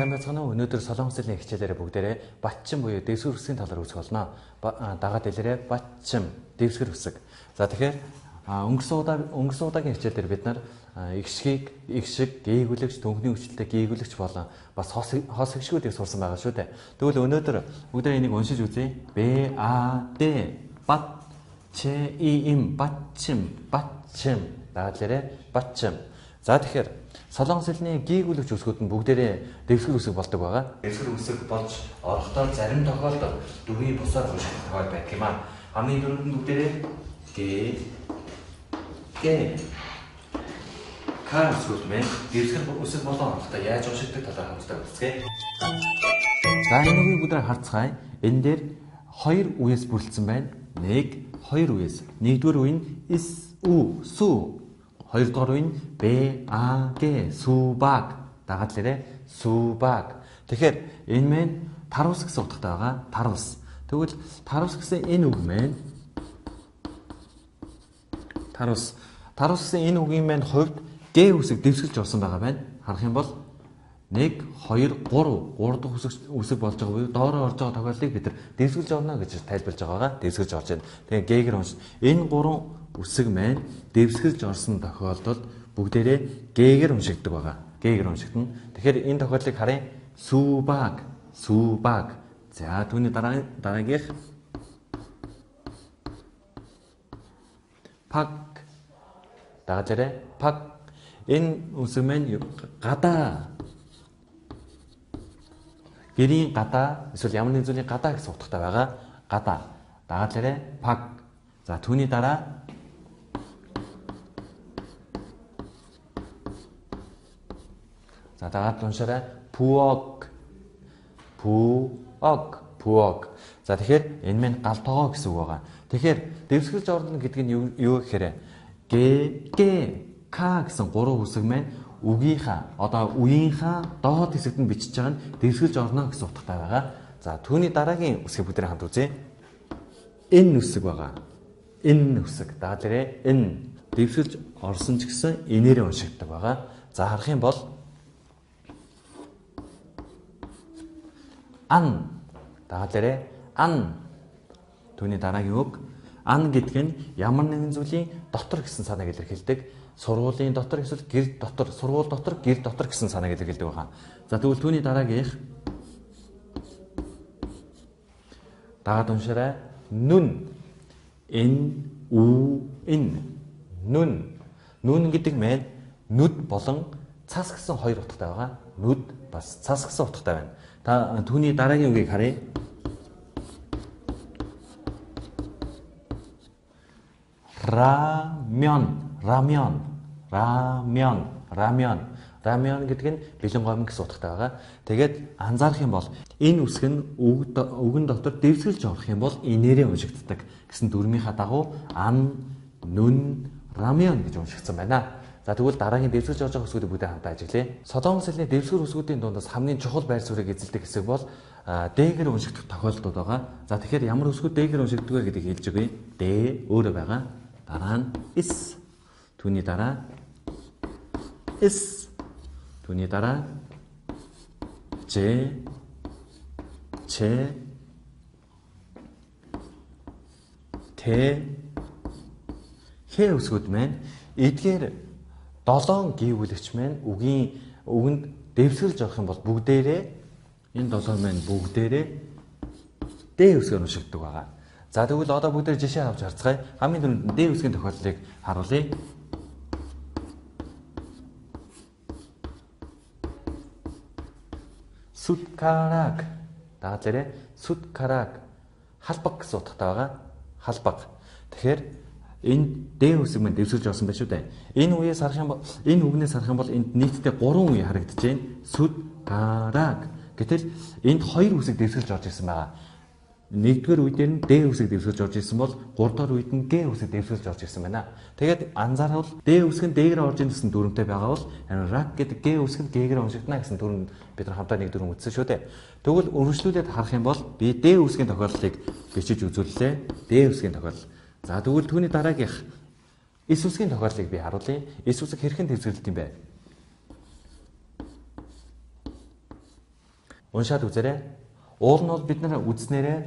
Сайн байцгаана уу? Өнөөдөр Солонгос хэлний хичээлээр бүгдээрээ батчин буюу дэвсгэр үсгийн талаар үзэх болно. Дагаад хэлээрээ батчин дэвсгэр үсэг. За тэгэхээр өнгөрсөн удаагийн хичээлээр бид нар игшиг, гээгүлэгч, төнхний хүчтэй гээгүлэгч болон бас хос игшгүүдийг сурсан байгаа шүү дээ. Тэгвэл өнөөдөр бүгдээ энийг уншиж үзье. Б А Д бат Ч И М батчин. Дагаад хэлээрээ батчин. За тэгэхээр Солонгос хэлний гээгүлэгч үсгүүд нь бүгдээрээ дэвсгэр үсэг болдог байгаа. Дэвсгэр үсэг болж орохдоо зарим тохиолдолд дүрийн бусаар унших тохиол байдаг юм аа. Хамгийн түрүүнд нь бүгдээрээ К үсгүүд мэн дэвсгэр үсэг болон орохдоо яаж уншигдаг талаар хамтдаа үзье. За энэ үгийг бүгдээр харцгаая. Энэ дээр хоёр үеэс бүрэлдсэн байна. Хоёр үеэс. Нэгдүгээр үе нь су. Хоёрдугаар үе нь Б А Г субаг. Дагаад хэлээрээ субаг. Тэгэхээр энэ мэн тарвс гэсэн утгатай байгаа. Тарвс. Тэгвэл тарвс гэсэн энэ үг мэн тарвс гэсэн энэ үгийн мэн хувьд Г үсэг дэвсгэлж орсон байгаа байна. Харах юм бол 1 2 3 дахь үсэг болж байгаа буюу доороо орж байгаа тохиолдлыг бид нар дэвсгэлж орно гэж тайлбарлаж байгаа. Дэвсгэлж орж байна. Тэгээ Г-гэр унш. Энэ гурван үсэг маань дэвсгэлж орсон тохиолдолд бүгдээрээ Г-гэр уншигддаг байгаа. Г-гэр уншигдана. Тэгэхээр энэ тохиолдлыг харъя. Субаг. За түүний дараагийнх паг. Дагаад хэлээрээ паг. Энэ үсэг маань гадаа. Гэрийн гадаа эсвэл ямар нэгэн зүйлийн гадаа гэсэн утгатай байгаа. Гадаа. Дагаад хэлээрээ паг. За түүний дараа за дагаад уншаарай. Пуог. За тэгэхээр энэ мэн галтогоо гэсэн үг байгаа. Тэгэхээр дэвсгэлж орно гэдэг нь юу гэхээр К гэсэн гурван үсэг маань үеийнхаа доод хэсэгт нь бичиж байгаа нь дэвсгэлж орно гэсэн утгатай байгаа. За түүний дараагийн үсгийг бүгдээ хамт үзье. Энэ үсэг байгаа. Энэ үсэг. Дагаад хэлээрээ энэ дэвсгэлж орсон ч гэсэн энээрээ уншигддаг байгаа. За харах юм бол ан. Дагаад хэлээрээ ан. Түүний дараагийн үг ан гэдэг нь ямар нэгэн зүйлийн дотор гэсэн санааг илэрхийлдэг. Сургуулийн дотор эсвэл гэр дотор, сургууль дотор, гэр дотор гэсэн санааг илэрхийлдэг байгаа. За тэгвэл түүний дараагийнх дагаад уншаарай. Нүн. Нүн гэдэг маань нүд болон цас гэсэн хоёр утгатай байгаа. Нүд бас цас гэсэн утгатай байна. Та түүний дараагийн үгийг харъя. Рамён гэдэг нь бэлэн гомн гэсэн утгатай байгаа. Тэгээд анзаарах юм бол энэ үсэг нь үгэн дотор дэвсгэлж орох юм бол инээрээ уншигддаг гэсэн дүрмийнхаа дагуу нүн, рамён гэж уншигдсан байна. За тэгвэл дараагийн дэвсгэлж орж байгаа үсгүүдийг бүгдээ хамтаа ажиглая. Солонгос хэлний дэвсгэр үсгүүдийн дундаас хамгийн чухал байр суурийг эзэлдэг хэсэг бол Д-гэр уншигдах тохиолдлууд байгаа. За тэгэхээр ямар үсгүүд Д-гэр уншигддаг вэ гэдгийг хэлж өгье. Д өөрөө байгаа. Дараа нь С. Түүний дараа С. Түүний дараа Ж, Ч, Т, Х үсгүүд маань эдгээр 7 гээгүлэгч маань үгэнд дэвсгэлж орох юм бол бүгдээрээ энэ 7 маань бүгдээрээ Д үсгээр уншигддаг байгаа. За тэгвэл одоо бүгдээр жишээ авч харцгаая. Хамгийн түрүүнд Д үсгийн тохиолдлыг харуулъя. Суткараг. Дагаад хэлээрээ суткараг. Халбаг гэсэн утгатай байгаа. Халбаг. Тэгэхээр энэ Д үсэг маань дэвсгэлж орсон байх шүү дээ. Энэ үгнээс харах юм бол энд нийтдээ 3 үе харагдаж байна. Суткараг. Гэтэл энд 2 үсэг дэвсгэлж орж ирсэн байгаа. Нэгдүгээр үед нь Д үсэг дэвсгэлж орж ирсэн бол 3 дахь үед нь Г үсэг дэвсгэлж орж ирсэн байна. Тэгээд анзаарвал Д үсэг нь Д-гэр орж ийн гэсэн дүрмтэй байгаа бол рак гэдэг Г үсэг нь Г-гэр уншигдана гэсэн дүрм бид нар хамтаа нэг дүрм үзсэн шүү дээ. Тэгвэл өргөжлүүлээд харах юм бол би Д үсгийн тохиолдлыг бичиж үзүүллээ. Д үсгийн тохиолдол. За тэгвэл түүний дараагийнх С үсгийн тохиолдлыг би харуулъя. С үсэг хэрхэн дэвсгэлдэг юм бэ? Уншаад үзээрэй. Уул нь бол бид нар үзнээрээ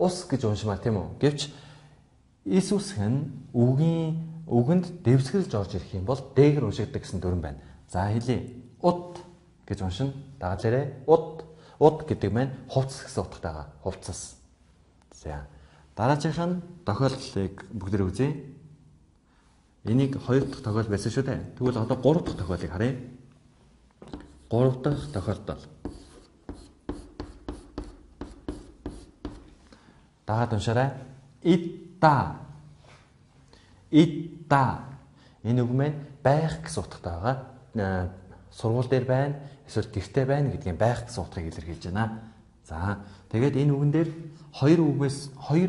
ус гэж уншмаар тийм үү? Гэвч Иесус нь үгэнд дэвсгэрж орж ирэх юм бол дээгэр уншигддаг гэсэн дүрэн байна. За хэлье. Ут гэж уншина. Дагалаарэ. Ут гэдэг маань хувцас гэсэн утгатайгаа. Хувцас. За. Дараачих нь тохиолдлыг бүгдээ үзье. Энийг 2 дахь тохиол байсан шүү дээ. Тэгвэл одоо 3 дахь тохиолыг харъя. 3 дахь тохиолдол. Дагаад уншаарай. Идда. Энэ үг маань байх гэсэн утгатай байгаа. Сургууль дээр байна, эсвэл гэртээ байна гэдгийг байх гэсэн утгыг илэрхийлж байна. За, тэгээд энэ үгэн дээр хоёр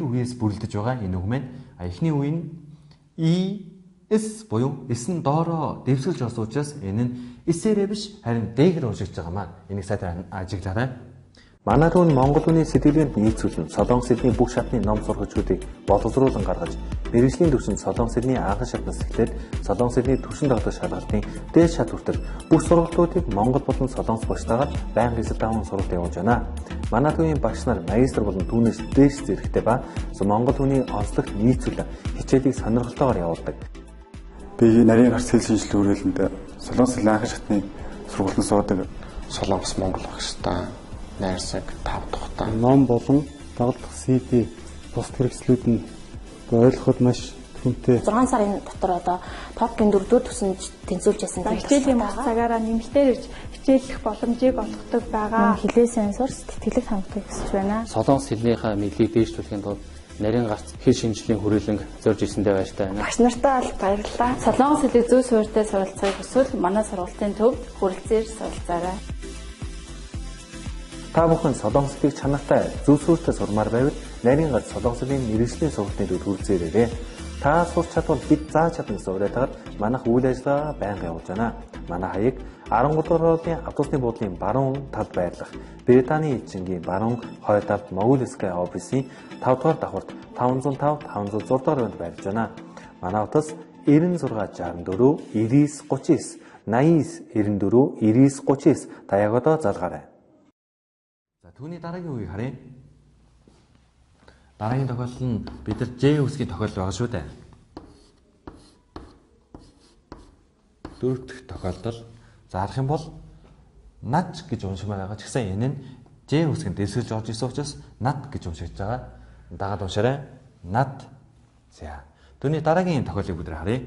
үгээс бүрэлдэж байгаа энэ үг маань эхний үг нь эс буюу эс нь доороо дэвсгэрж орсон учраас энэ нь эсээрээ биш харин дээгэр уншигдж байгаамаа. Энийг сайхан ажиглаарай. Манай руу Монгол хүний сэтгэлгээнд нийцүүлэн Солонгос хэлний бүх шатны ном сургагчдыг боловсруулан гаргаж, мэргэжлийн түвшинд Солонгос хэлний анхан шатнаас эхлээд Солонгос хэлний түвшин тогтоох шалгалтын дээд шат хүртэл бүх сургалтуудыг Монгол болон Солонгос багштайгаар байнга эсрэг даван сургалт явуулж байна. Манай төвийн багш нар магистр болон түүнээс дээш зэрэгтэй ба Монгол хүний онцлогт нийцүүлэн хичээлийг сонирхолтойгоор явуулдаг. Би нарийн гарц хэл шинжилгээ хүрээлэнд Солонгос хэлний анхан шатны сургалтанд суудаг. Солонгос Монгол багштай найрсаг 5 тухтай. Ном болон дагалдах CD бус хэрэгслүүд нь ойлгоход маш хүнтэй. 6 сарын дотор одоо топгийн 4-р төвсөнд тэнцвүүлж байсан. Хичээлийн мах цагаараа нэмэлтээр ирж хичээллэх боломжийг олгодог байгаа. Хилээ сайн сурч тэтгэлэг хангахыг хүсэж байна. Солонгос хэлнийхээ мэдлийг дээшлүүлэхийн тулд нарийн гарц хэл шинжилгээний хүрээлэнг зорж ирсэндээ баяртай байна. Багш нартай аль баярлалаа. Солонгос хэлийг зөв суурьтай суралцахыг хүсвэл манай сургалтын төвд хүрэлцээр суралцаарай. Та бүхэн Солонгос хэлийг чанартай зөв суурьтай сурмаар байвал нарийн гарц Солонгос хэлний мэргэжлийн сургалтын төвд хүрэлцээрэй. Та сурч чадвал бид зааж чадна гэсэн уриалгаар манайх үйл ажиллагаа байнга явуулж байна. Манай хаяг 13 дугаар хоолны автобусны буудлын баруун талд байрлах Британий эзэнгийн баруун хойд талд Могулская офисын 5 дугаар давхарт 505 506 дугаар банд байрлаж байна. Манай утас 9664 9939 8994 9939 таягоодоо залгаарай. За түүний дараагийн үгийг харъя. Дараагийн тохиолдол нь бид нар Ж үсгийн тохиолдол байгаа шүү дээ. 4 дахь тохиолдол зарах юм бол над гэж уншмаар байгаа ч гэсэн энэ нь Ж үсгийн дэвсгэрж орж ирсэн учраас над гэж уншиж байгаа. Дагаад уншаарай. Над. За. Түүний дараагийн тохиолдлыг бид нар харъя.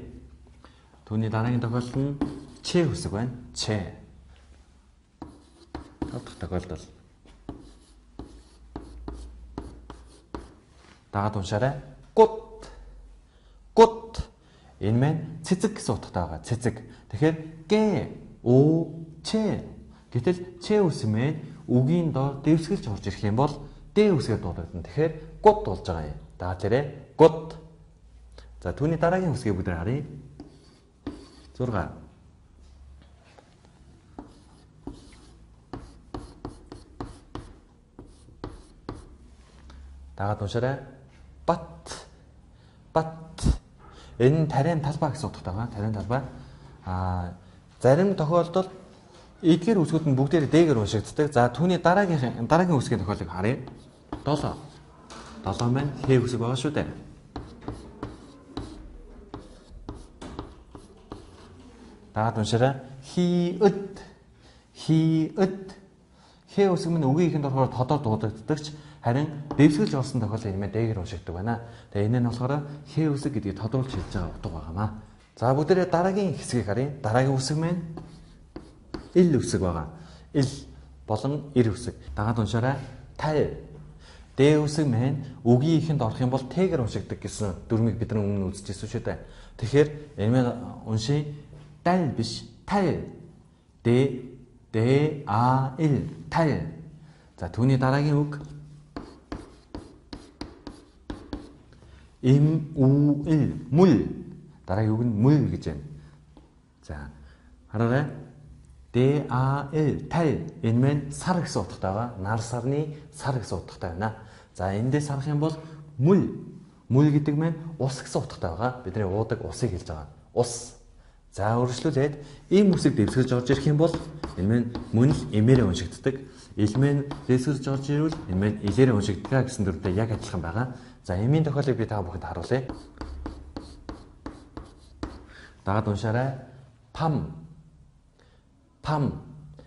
Түүний дараагийн тохиолдол нь Ч үсэг байна. Ч. 5 дахь тохиолдол. Дагаад уншаарай. Гут. Энэ маань цэцэг гэсэн утгатай байгаа. Цэцэг. Тэгэхээр гэ, оо, ч. Гэтэл ч үс маань үгийн доор дэвсгэрж орж ирэх юм бол д үсгээр дуудагдана. Тэгэхээр гут болж байгаа юм. Дагаад тэрэ гут. За түүний дараагийн үсгийг бид нар харъя. 6. Дагаад уншаарай. Бат. Энэ тариан талбай гэсэн утгатай байгаа. Тариан талбай. Зарим тохиолдолд эдгээр үсгүүд нь бүгдээр дээгэр уншигддаг. За түүний дараагийн үсгийн тохиолыг харъя. 7. 7 маань х үсэг байгаа шүү дээ. Дагаад уншаарай. Хиэд. Х үсэг нь үгийн ихэнд орохоор тодор дуудагддаг ч харин дэвсгэрж орсон тохиолдол энэ дээгэр уншигддаг байна. Тэгээ энэ нь болохоор х үсэг гэдгийг тодруулж хэлж байгаа утга байгаамаа. За бүгдээрээ дараагийн хэсгийг харъя. Дараагийн үсэг маань ил үсэг байгаа. Ил болон ир үсэг. Дагаад уншаарай. Тал. Д үсэг маань үгийн ихэнд орох юм бол тэгэр уншигддаг гэсэн дүрмийг бид нар өмнө үзчихсэн шүү дээ. Тэгэхээр энэ маань уншия. Дал биш. Тал. Д А Л тал. За түүний дараагийн үг Мүл. Мул. Дараагийн үг нь мул гэж байна. За хараарай. ДАЛ тал. Энэ маань сар гэсэн утгатай байгаа. Нар сарны сар гэсэн утгатай байна. За эндээс харах юм бол мул. Мул гэдэг маань ус гэсэн утгатай байгаа. Бидний уудаг усыг хэлж байгаа. Ус. За үргэлжлүүлээд ийм үсэг дэвсгэрж орж ирэх юм бол энэ маань мөн л эмээрээ уншигддаг. Илмэн дэвсгэрж орж ирвэл энэ маань илээрээ уншигддаг гэсэн дүртэй яг адилхан байгаа. За эмийн тохиолыг би та бүхэнд харуулъя. Дагаад уншаарай. Пам. Пам.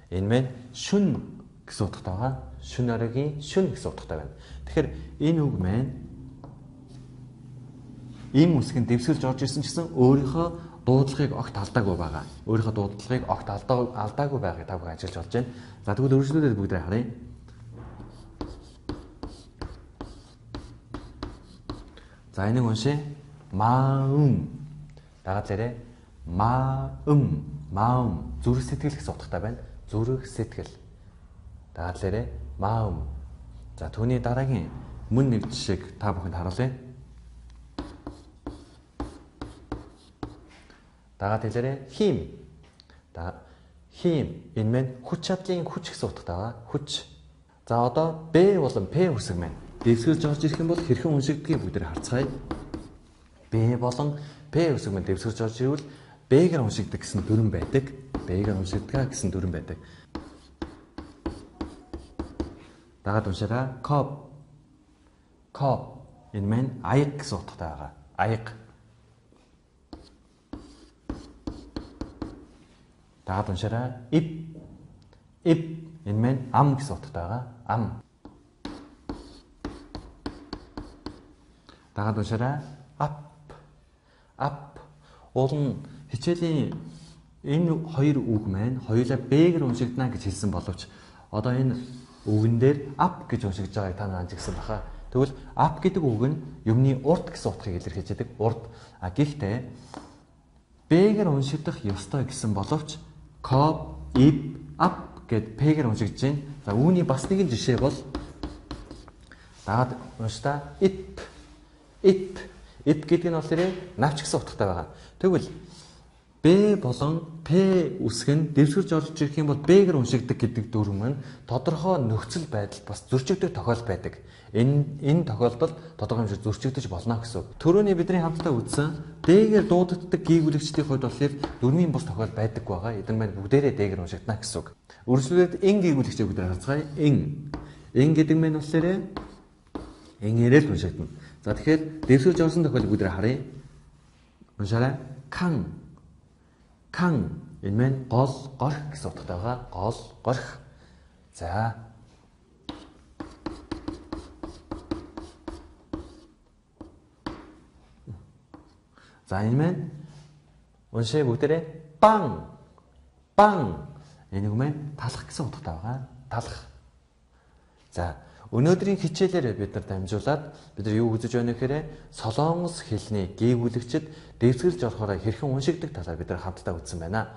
Энэ маань шүн гэсэн утгатай байгаа. Шүн оройгийн шүн гэсэн утгатай байна. Тэгэхээр энэ үг маань ийм үсгэн дэвсгэрж орж ирсэн ч гэсэн өөрийнхөө дуудлагыг огт алдаагүй байгаа. Өөрийнхөө дуудлагыг огт алдаагүй байгааг та бүхэн ажиглаж болж байна. За тэгвэл үргэлжлүүлээд бүгдээ харъя. За энийг уншъя. Маум. Дагаад лээрээ маум. Маум. Зүрх сэтгэл гэсэн утгатай байна. Зүрх сэтгэл. Дагаад лээрээ маум. За түүний дараагийн мөн нэг жишээг та бүхэнд харуулъя. Дагаад хэлээрээ хим. Хим энэ маань хүч чадлын хүч гэсэн утгатай байгаа. Хүч. За одоо Б болон П үсэг маань дэвсгэрж орж ирэх юм бол хэрхэн уншигдгийг бүгд харцгаая. Б болон П үсэг маань дэвсгэрж орж ирвэл Б-гээр уншигддаг гэсэн дүрэн байдаг. Б-гээр уншигддаг гэсэн дүрэн байдаг. Дагаад уншаарай. Коп. Коп энэ маань аяг гэсэн утгатай байгаа. Аяг. Дагаад уншаарай. Ив. Ив энэ маань ам гэсэн утгатай байгаа. Ам. Дагаад уншаарай. Ап. Ап. Уул хичээлийн энэ хоёр үг маань хоёулаа Б-гээр уншигдана гэж хэлсэн боловч одоо энэ үгэн дээр ап гэж уншигдж байгааг та нар анзаарсан баха. Тэгвэл ап гэдэг үг нь юмны урд гэсэн утгыг илэрхийлж байдаг. Урд. Гэхдээ Б-гээр уншигдах ёстой гэсэн боловч коп, ив, ап гэд П-гээр уншигдж байна. За үүний бас нэгэн жишээ бол дагаад уншдаа ит. Ит. Ит гэдэг нь болохоор навч гэсэн утгатай байгаа. Тэгвэл Б болон П үсэг нь дэвсгэрж орж ирэх юм бол Б-гээр уншигддаг гэдэг дүрм нь тодорхой нөхцөл байдалд бас зөрчигдөх тохиол байдаг. Энэ тохиолдолд тодорхой хэмжээнд зөрчигдөж болно гэсэн үг. Төрөний бидний хамтдаа үзсэн Д-гээр дуудагддаг гүйгүүлэгчдийн хувьд болохоор дүрмийн бус тохиол байдаггүй байгаа. Эдгээр маань бүгдээрээ Д-гээр уншигдана гэсэн үг. Үргэлжлүүлээд эн гүйгүүлэгчийг бүгдээр харцгаая. Эн гэдэг нь болохоор энгээрээ л уншигдана. За тэгэхээр дэвсгэрж орсон тохиолыг бүгдээр харъя. Уншаарай. Кан энэ маань гол горх гэсэн утгатай байгаа. Гол горх. За. За энэ маань уншаа бүгдээрээ бан. Бан. Энэ үг маань талах гэсэн утгатай байгаа. Талах. За өнөөдрийн хичээлээр бид нар дамжуулаад бид нар юу үзэж байна гэхээр Солонгос хэлний гүйгүүлэгчид дэвсгэрж орохоор хэрхэн уншигдаг талаар бид нар хамтдаа үзсэн байна.